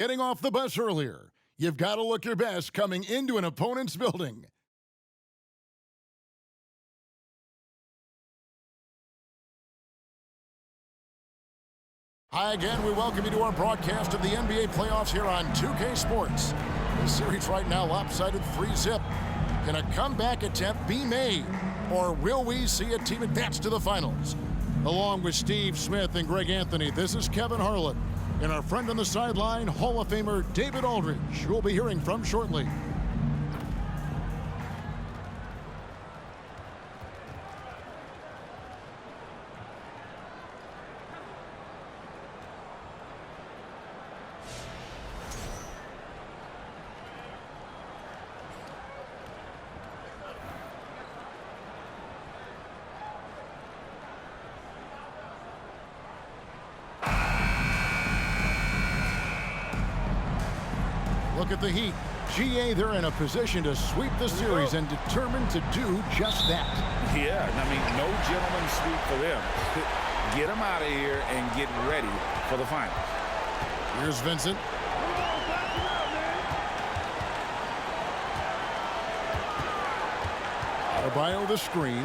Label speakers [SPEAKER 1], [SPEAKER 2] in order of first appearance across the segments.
[SPEAKER 1] Getting off the bus earlier. You've got to look your best coming into an opponent's building. Hi again. We welcome you to our broadcast of the NBA playoffs here on 2K Sports. The series right now lopsided 3-zip. Can a comeback attempt be made? Or will we see a team advance to the finals? Along with Steve Smith and Greg Anthony, this is Kevin Harlan. And our friend on the sideline, Hall of Famer David Aldridge, who we'll be hearing from shortly. Look at the Heat. GA, they're in a position to sweep the series and determined to do just that.
[SPEAKER 2] Yeah, I mean, no gentleman's sweep for them. Get them out of here and get ready for the finals.
[SPEAKER 1] Here's Vincent. Adebayo the screen.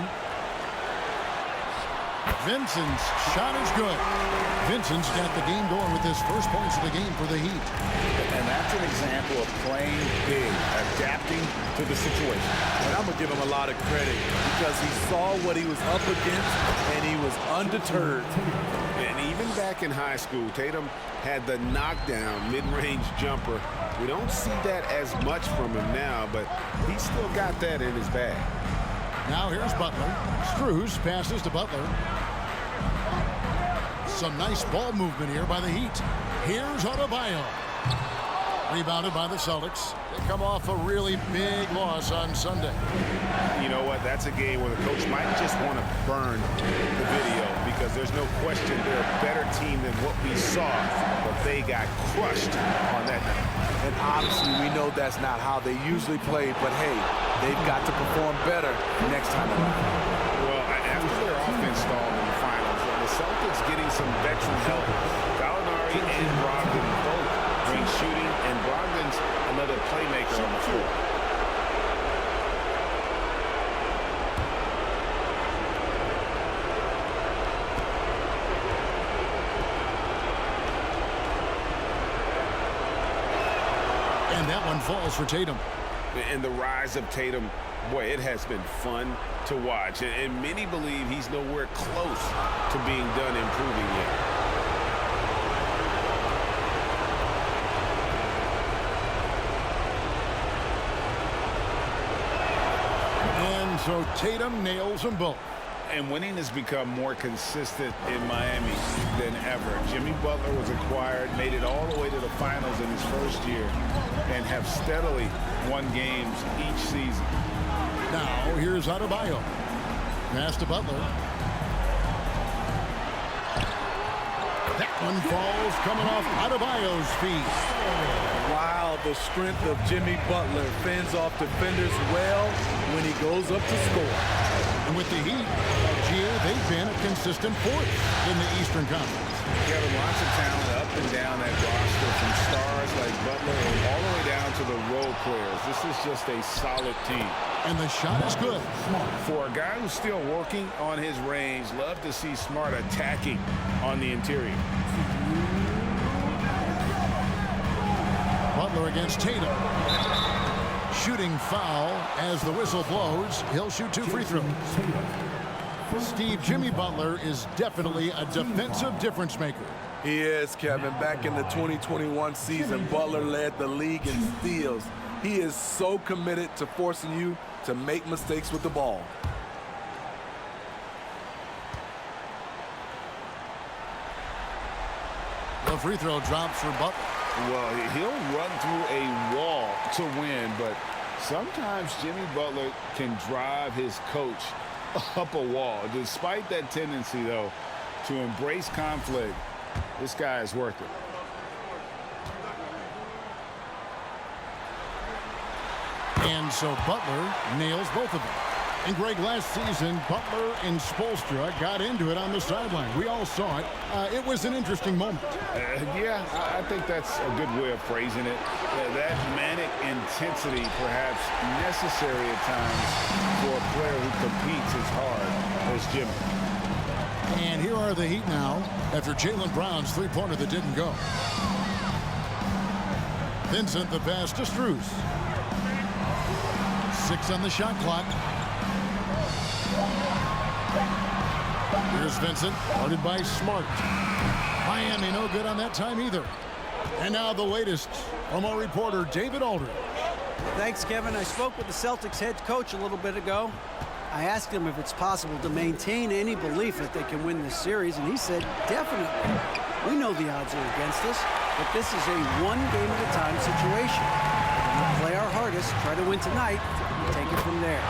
[SPEAKER 1] Vincent's shot is good. Vincent's got the game going with his first points of the game for the Heat.
[SPEAKER 2] And that's an example of playing big, adapting to the situation.
[SPEAKER 3] And I'm going to give him a lot of credit because he saw what he was up against and he was undeterred.
[SPEAKER 4] And even back in high school, Tatum had the knockdown mid-range jumper. We don't see that as much from him now, but he's still got that in his bag.
[SPEAKER 1] Now here's Butler. Strus passes to Butler. Some nice ball movement here by the Heat. Here's Adebayo. Rebounded by the Celtics. They come off a really big loss on Sunday.
[SPEAKER 4] You know what? That's a game where the coach might just want to burn the video because there's no question they're a better team than what we saw, but they got crushed on that night.
[SPEAKER 3] And obviously we know that's not how they usually play, but hey, they've got to perform better next time around.
[SPEAKER 4] Well, after their offense stalled in the finals, the Celtics getting some veteran help. Gallinari and Brogdon both bring shooting, and Brogdon's another playmaker on the floor.
[SPEAKER 1] And that one falls for Tatum.
[SPEAKER 4] And the rise of Tatum, boy, it has been fun to watch. And many believe he's nowhere close to being done improving yet.
[SPEAKER 1] And so Tatum nails them both.
[SPEAKER 4] And winning has become more consistent in Miami than ever. Jimmy Butler was acquired, made it all the way to the finals in his first year, and have steadily won games each season.
[SPEAKER 1] Now here's Adebayo. Pass to Butler. That one falls coming off Adebayo's feet.
[SPEAKER 3] Wow, the strength of Jimmy Butler fends off defenders well when he goes up to score.
[SPEAKER 1] And with the Heat, they've been a consistent force in the Eastern Conference.
[SPEAKER 4] You have lots of talent up and down that roster, from stars like Butler all the way down to the role players. This is just a solid team.
[SPEAKER 1] And the shot is good.
[SPEAKER 4] For a guy who's still working on his range, love to see Smart attacking on the interior.
[SPEAKER 1] Butler against Tatum. Shooting foul as the whistle blows. He'll shoot 2 free throws. Steve, Jimmy Butler is definitely a defensive difference maker.
[SPEAKER 3] He is, Kevin. Back in the 2021 season, Butler led the league in steals. He is so committed to forcing you to make mistakes with the ball.
[SPEAKER 1] The free throw drops for Butler.
[SPEAKER 4] Well, he'll run through a wall to win, but sometimes Jimmy Butler can drive his coach up a wall. Despite that tendency, though, to embrace conflict, this guy is worth it.
[SPEAKER 1] And so Butler nails both of them. And Greg, last season, Butler and Spoelstra got into it on the sideline. We all saw it. It was an interesting moment.
[SPEAKER 4] Yeah, I think that's a good way of phrasing it. That manic intensity perhaps necessary at times for a player who competes as hard as Jimmy.
[SPEAKER 1] And here are the Heat now after Jaylen Brown's three-pointer that didn't go. Vincent the pass to Strus. 6 on the shot clock. Here's Vincent, guarded by Smart. Miami no good on that time either. And now the latest from our reporter, David Aldridge.
[SPEAKER 5] Thanks, Kevin. I spoke with the Celtics head coach a little bit ago. I asked him if it's possible to maintain any belief that they can win this series, and he said, definitely. We know the odds are against us, but this is a one-game-at-a-time situation. We'll play our hardest, try to win tonight, and take it from there.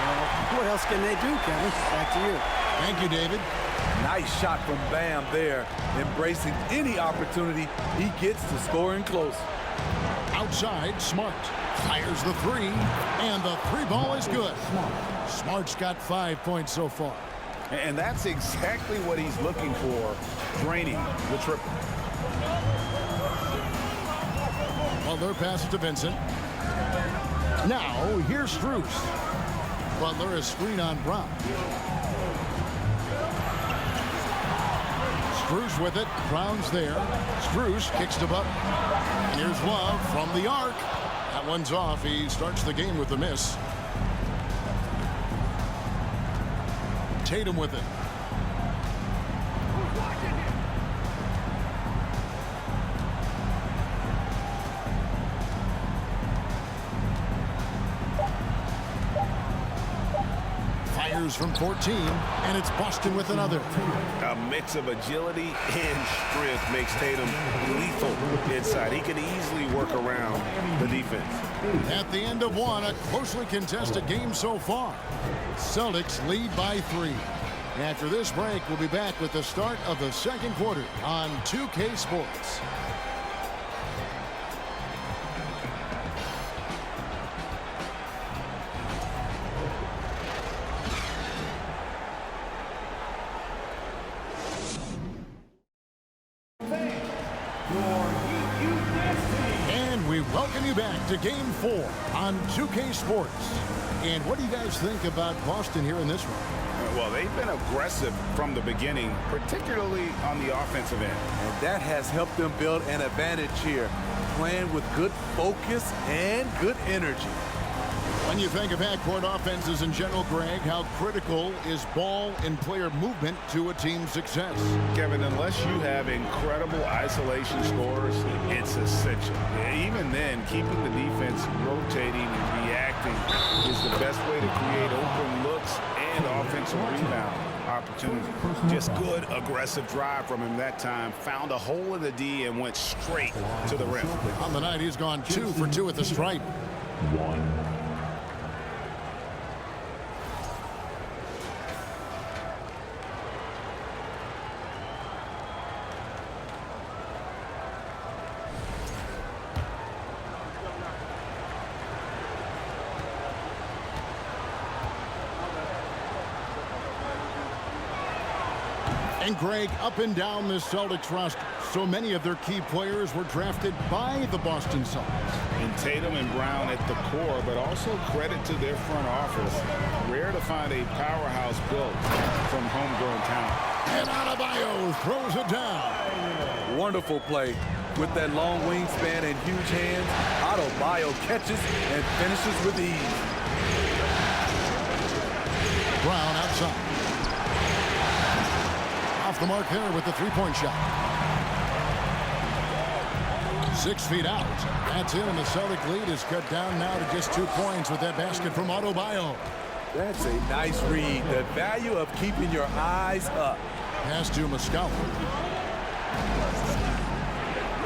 [SPEAKER 5] Well, what else can they do, Kevin? Back to you.
[SPEAKER 1] Thank you, David.
[SPEAKER 3] Nice shot from Bam there, embracing any opportunity he gets to score in close.
[SPEAKER 1] Outside, Smart fires the three, and the three ball is good. Smart's got 5 points so far.
[SPEAKER 4] And that's exactly what he's looking for, draining the triple.
[SPEAKER 1] Butler passes to Vincent. Now, here's Strus. Butler, a screen on Brown. Strus with it. Brown's there. Strus kicks to Butler. And here's Love from the arc. That one's off. He starts the game with a miss. Tatum with it. Fires from 14, and it's Boston with another.
[SPEAKER 6] A mix of agility and strength makes Tatum lethal inside. He can easily work around the defense.
[SPEAKER 1] At the end of one, a closely contested game so far. Celtics lead by 3. After this break, we'll be back with the start of the second quarter on 2K Sports. And we welcome you back to Game 4 on 2K Sports. And what do you guys think about Boston here in this one?
[SPEAKER 4] Well, they've been aggressive from the beginning, particularly on the offensive end.
[SPEAKER 3] And that has helped them build an advantage here, playing with good focus and good energy.
[SPEAKER 1] When you think of backcourt offenses in general, Greg, how critical is ball and player movement to a team's success?
[SPEAKER 4] Kevin, unless you have incredible isolation scores, it's essential. Even then, keeping the defense rotating and reacting is the best way to create open looks and offensive rebound opportunity. Just good, aggressive drive from him that time. Found a hole in the D and went straight to the rim.
[SPEAKER 1] On the night, he's gone 2 for 2 at the stripe. And Greg, up and down the Celtics roster, so many of their key players were drafted by the Boston Celtics.
[SPEAKER 4] And Tatum and Brown at the core, but also credit to their front office. Rare to find a powerhouse built from homegrown talent.
[SPEAKER 1] And Adebayo throws it down.
[SPEAKER 3] Wonderful play. With that long wingspan and huge hands, Adebayo catches and finishes with ease.
[SPEAKER 1] Brown outside. Off the mark there with the three-point shot. 6 feet out. That's it, and the Celtic lead is cut down now to just 2 points with that basket from Adebayo.
[SPEAKER 3] That's a nice read. The value of keeping your eyes up.
[SPEAKER 1] Pass to Muscala.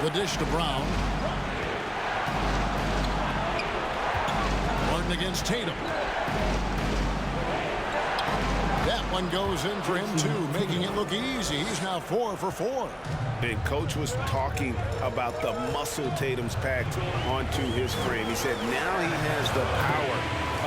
[SPEAKER 1] The dish to Brown. Martin against Tatum. That one goes in for him, too, making it look easy. He's now 4 for 4.
[SPEAKER 6] And Coach was talking about the muscle Tatum's packed onto his frame. He said now he has the power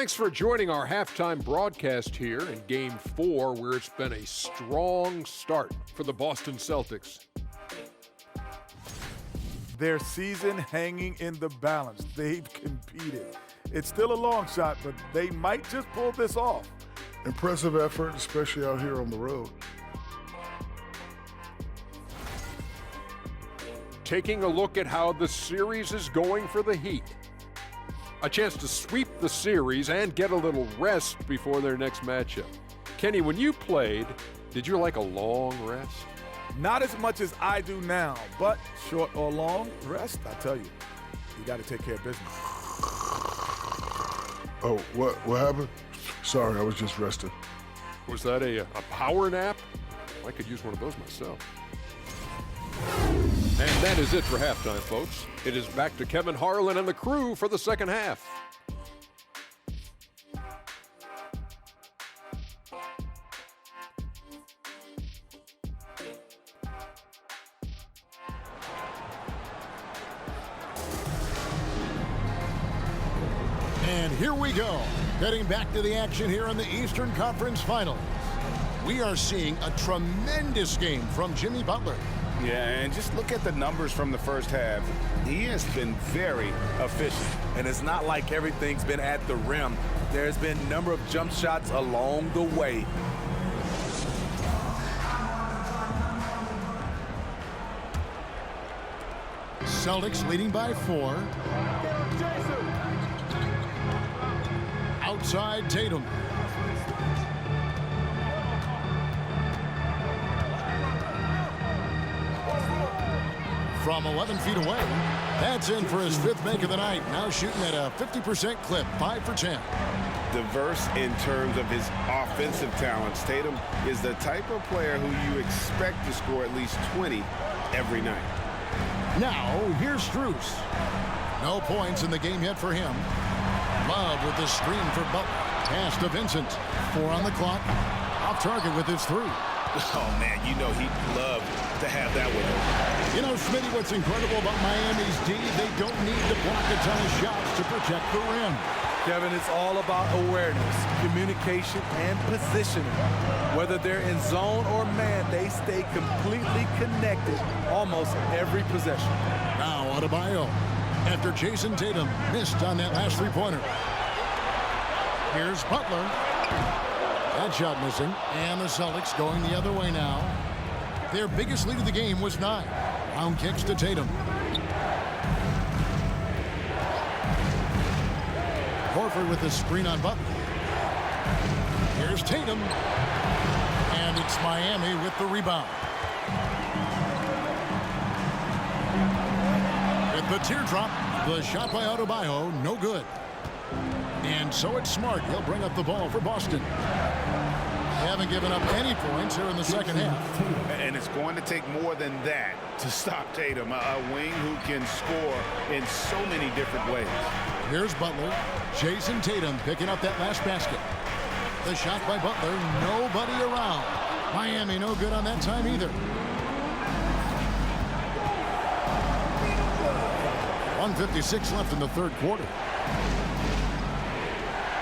[SPEAKER 7] Thanks for joining our halftime broadcast here in Game 4, where it's been a strong start for the Boston Celtics.
[SPEAKER 8] Their season hanging in the balance. They've competed. It's still a long shot, but they might just pull this off.
[SPEAKER 9] Impressive effort, especially out here on the road.
[SPEAKER 7] Taking a look at how the series is going for the Heat. A chance to sweep the series and get a little rest before their next matchup. Kenny, when you played, did you like a long rest?
[SPEAKER 8] Not as much as I do now, but short or long rest, I tell you, you got to take care of business.
[SPEAKER 9] Oh, what happened? Sorry, I was just resting.
[SPEAKER 7] Was that a power nap? I could use one of those myself. And that is it for halftime, folks. It is back to Kevin Harlan and the crew for the second half.
[SPEAKER 1] And here we go. Getting back to the action here in the Eastern Conference Finals. We are seeing a tremendous game from Jimmy Butler.
[SPEAKER 2] Yeah, and just look at the numbers from the first half. He has been very efficient.
[SPEAKER 3] And it's not like everything's been at the rim. There's been a number of jump shots along the way.
[SPEAKER 1] Celtics leading by 4. Outside Tatum. From 11 feet away. That's in for his 5th make of the night. Now shooting at a 50% clip, 5 for 10.
[SPEAKER 2] Diverse in terms of his offensive talents. Tatum is the type of player who you expect to score at least 20 every night.
[SPEAKER 1] Now, here's Strus. No points in the game yet for him. Love with the screen for Butler. Pass to Vincent. 4 on the clock. Off target with his 3.
[SPEAKER 6] Oh, man, you know he'd love to have that one.
[SPEAKER 1] You know, Smitty, what's incredible about Miami's D, they don't need to block a ton of shots to protect the rim.
[SPEAKER 3] Kevin, it's all about awareness, communication, and positioning. Whether they're in zone or man, they stay completely connected almost every possession.
[SPEAKER 1] Now Adebayo, after Jason Tatum missed on that last 3-pointer. Here's Butler. That shot missing. And the Celtics going the other way now. Their biggest lead of the game was 9. Round kicks to Tatum. Horford with the screen on Butler. Here's Tatum. And it's Miami with the rebound. With the teardrop, the shot by Adebayo, no good. And so it's Smart. He'll bring up the ball for Boston. They haven't given up any points here in the second half.
[SPEAKER 2] And it's going to take more than that to stop Tatum, a wing who can score in so many different ways.
[SPEAKER 1] Here's Butler. Jason Tatum picking up that last basket. The shot by Butler, nobody around. Miami no good on that time either. 1:56 left in the third quarter.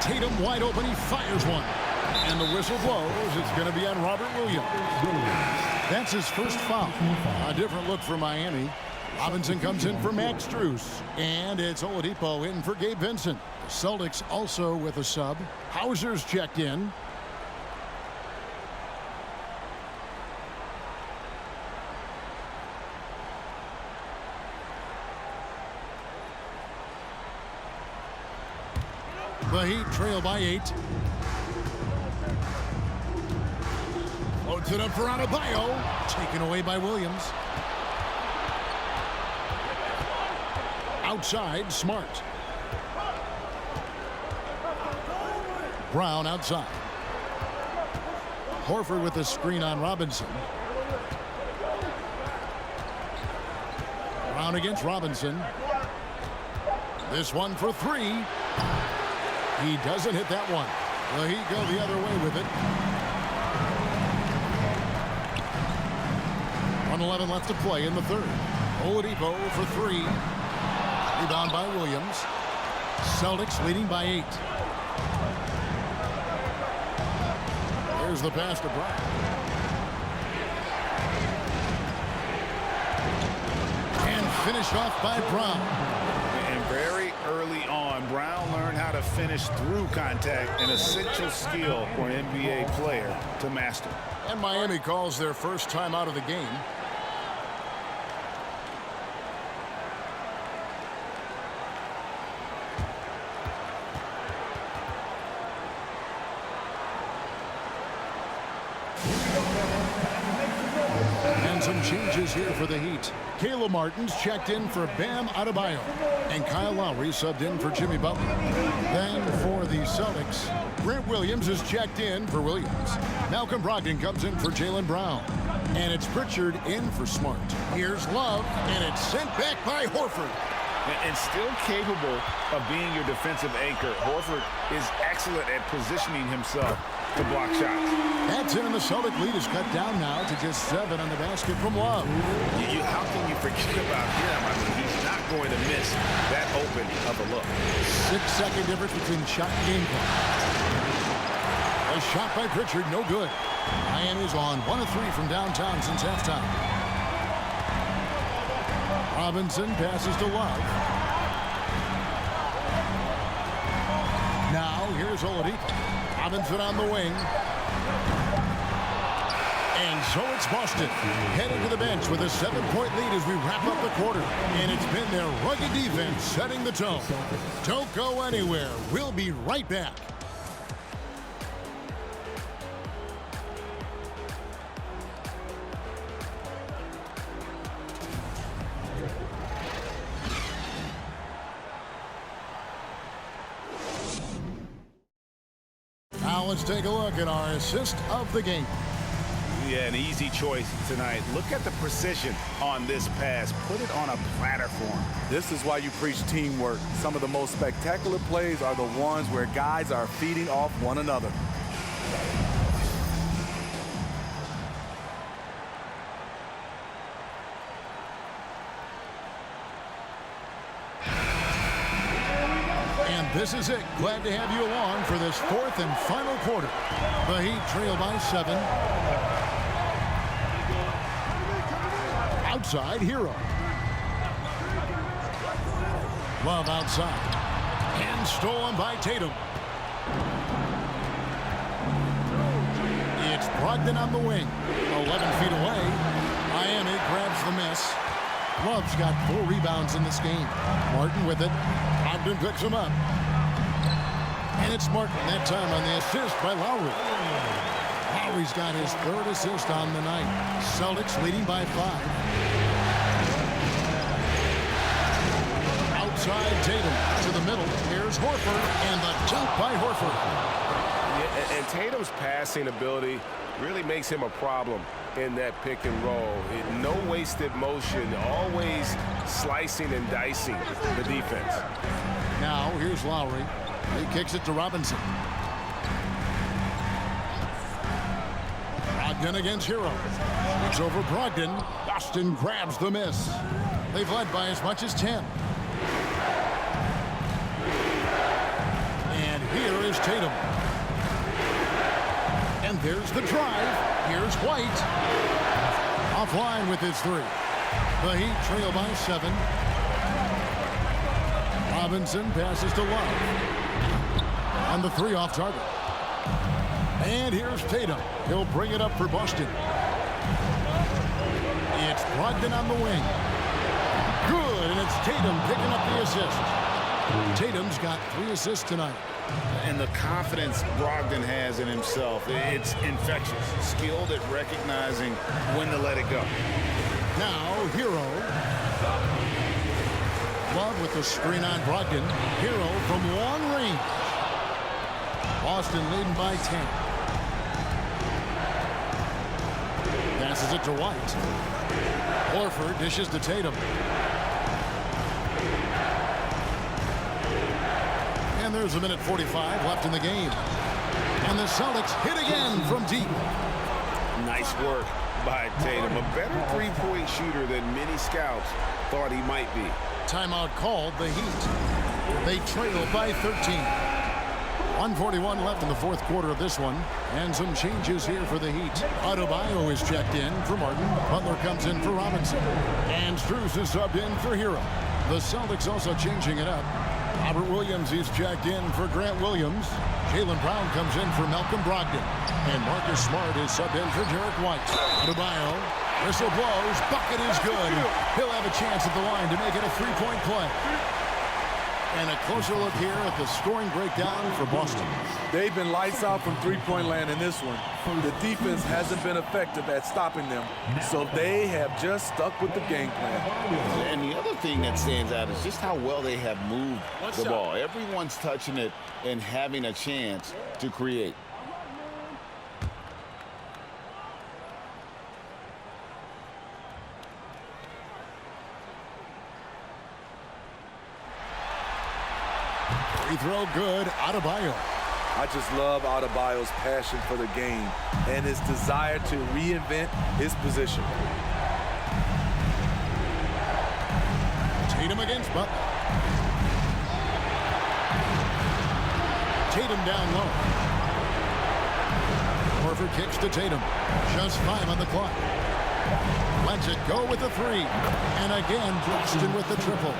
[SPEAKER 1] Tatum wide open, he fires one. And the whistle blows. It's going to be on Robert Williams. That's his first foul. A different look for Miami. Robinson comes in for Max Strus. And it's Oladipo in for Gabe Vincent. The Celtics also with a sub. Hauser's checked in. The Heat trail by 8. Loads it up for Adebayo. Taken away by Williams. Outside, Smart. Brown outside. Horford with the screen on Robinson. Brown against Robinson. This one for 3. He doesn't hit that one. The Heat go the other way with it. 1:11 left to play in the third. Oladipo for 3. Rebound by Williams. Celtics leading by 8. Here's the pass to Brown. And finished off by Brown.
[SPEAKER 4] And very early on, Brown learned how to finish through contact, an essential skill for an NBA player to master.
[SPEAKER 1] And Miami calls their first time out of the game. And some changes here for the Heat. Caleb Martin's checked in for Bam Adebayo. And Kyle Lowry subbed in for Jimmy Butler. Then for the Celtics, Grant Williams is checked in for Williams. Malcolm Brogdon comes in for Jaylen Brown. And it's Pritchard in for Smart. Here's Love, and it's sent back by Horford.
[SPEAKER 4] And still capable of being your defensive anchor, Horford is excellent at positioning himself to block shots.
[SPEAKER 1] That's it, and the Celtic lead is cut down now to just 7 on the basket from Love.
[SPEAKER 6] How can you forget about him? I mean, he's not going to miss that open of a look.
[SPEAKER 1] 6-second difference between shot and game clock. A shot by Pritchard, no good. Miami's on 1 of 3 from downtown since halftime. Robinson passes to Love. Now here's Oladipo. Robinson on the wing. And so it's Boston heading to the bench with a 7-point lead as we wrap up the quarter. And it's been their rugged defense setting the tone. Don't go anywhere. We'll be right back. Now let's take a look at our assist of the game.
[SPEAKER 6] Yeah, an easy choice tonight. Look at the precision on this pass. Put it on a platter for him.
[SPEAKER 3] This is why you preach teamwork. Some of the most spectacular plays are the ones where guys are feeding off one another.
[SPEAKER 1] This is it. Glad to have you along for this 4th and final quarter. The Heat trail by 7. Outside, Hero. Love outside. And stolen by Tatum. It's Brogdon on the wing. 11 feet away. Miami grabs the miss. Love's got 4 rebounds in this game. Martin with it. Brogdon picks him up. And it's Martin that time on the assist by Lowry. Lowry's got his 3rd assist on the night. Celtics leading by 5. Outside Tatum to the middle. Here's Horford, and the dunk by Horford.
[SPEAKER 6] Yeah, and Tatum's passing ability really makes him a problem in that pick and roll. No wasted motion, always slicing and dicing the defense.
[SPEAKER 1] Now here's Lowry. He kicks it to Robinson. Brogdon against Hero. It's over Brogdon. Boston grabs the miss. They've led by as much as 10. And here is Tatum. And there's the drive. Here's White. Offline with his 3. The Heat trail by 7. Robinson passes to Love. And the 3 off target. And here's Tatum. He'll bring it up for Boston. It's Brogdon on the wing. Good, and it's Tatum picking up the assist. Tatum's got 3 assists tonight.
[SPEAKER 4] And the confidence Brogdon has in himself, it's infectious. Skilled at recognizing when to let it go.
[SPEAKER 1] Now, Hero. Love with the screen on Brogdon. Hero from long range. Boston leading by 10. Passes it to White. Horford dishes to Tatum. And there's a minute 45 left in the game. And the Celtics hit again from deep.
[SPEAKER 6] Nice work by Tatum. A better 3-point shooter than many scouts thought he might be.
[SPEAKER 1] Timeout called the Heat. They trail by 13. 1:41 left in the fourth quarter of this one. And some changes here for the Heat. Adebayo is checked in for Martin. Butler comes in for Robinson. And Strus is subbed in for Hero. The Celtics also changing it up. Robert Williams is checked in for Grant Williams. Jaylen Brown comes in for Malcolm Brogdon. And Marcus Smart is subbed in for Derek White. Adebayo, whistle blows, bucket is good. He'll have a chance at the line to make it a three-point play. And a closer look here at the scoring breakdown for Boston.
[SPEAKER 3] They've been lights out from three-point land in this one. The defense hasn't been effective at stopping them, so they have just stuck with the game plan.
[SPEAKER 4] And the other thing that stands out is just how well they have moved the ball. Everyone's touching it and having a chance to create.
[SPEAKER 1] Free throw good, Adebayo.
[SPEAKER 3] I just love Adebayo's passion for the game and his desire to reinvent his position.
[SPEAKER 1] Tatum against Butler. Tatum down low. Horford kicks to Tatum. Just 5 on the clock. Lets it go with the 3. And again, Boston with the triple.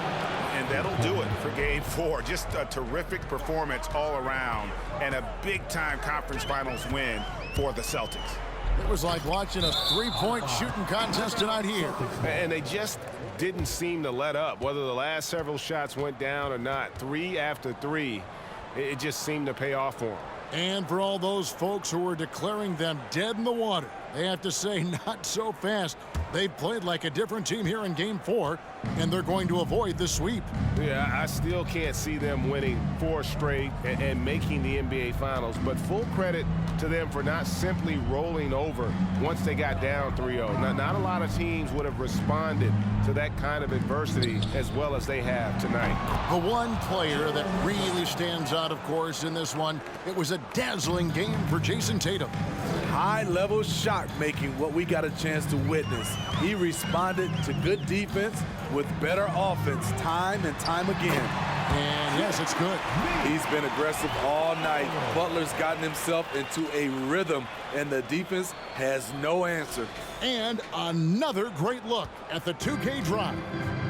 [SPEAKER 2] And that'll do it for Game 4. Just a terrific performance all around and a big-time conference finals win for the Celtics.
[SPEAKER 1] It was like watching a three-point shooting contest tonight here.
[SPEAKER 6] And they just didn't seem to let up. Whether the last several shots went down or not, 3 after 3, it just seemed to pay off for them.
[SPEAKER 1] And for all those folks who were declaring them dead in the water, they have to say not so fast. They played like a different team here in Game 4, and they're going to avoid the sweep.
[SPEAKER 6] Yeah, I still can't see them winning 4 straight and making the NBA Finals, but full credit to them for not simply rolling over once they got down 3-0. Not a lot of teams would have responded to that kind of adversity as well as they have tonight.
[SPEAKER 1] The one player that really stands out, of course, in this one, it was a dazzling game for Jason Tatum.
[SPEAKER 3] High-level shot making, what we got a chance to witness. He responded to good defense with better offense time and time again.
[SPEAKER 1] And yes, it's good.
[SPEAKER 3] He's been aggressive all night. Butler's gotten himself into a rhythm, and the defense has no answer.
[SPEAKER 1] And another great look at the 2K drive.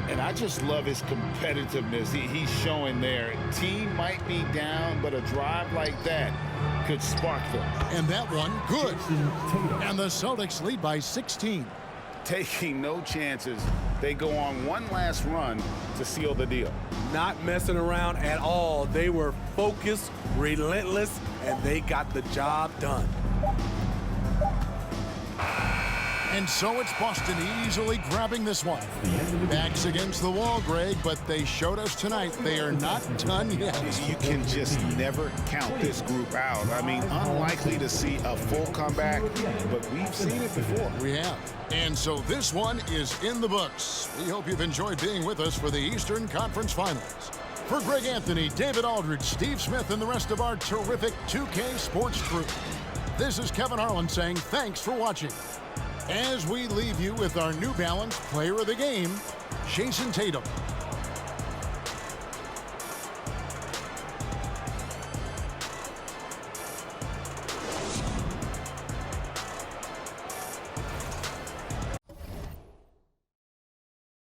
[SPEAKER 4] And I just love his competitiveness he's showing there. Team might be down, but a drive like that could spark them.
[SPEAKER 1] And that one, good. And the Celtics lead by 16.
[SPEAKER 2] Taking no chances. They go on one last run to seal the deal.
[SPEAKER 3] Not messing around at all. They were focused, relentless, and they got the job done.
[SPEAKER 1] And so it's Boston easily grabbing this one. Backs against the wall, Greg, but they showed us tonight they are not done yet.
[SPEAKER 2] You can just never count this group out. I mean, unlikely to see a full comeback, but we've seen it before.
[SPEAKER 1] We have. And so this one is in the books. We hope you've enjoyed being with us for the Eastern Conference Finals. For Greg Anthony, David Aldridge, Steve Smith, and the rest of our terrific 2K Sports crew, this is Kevin Harlan saying thanks for watching. As we leave you with our New Balance Player of the Game, Jason Tatum.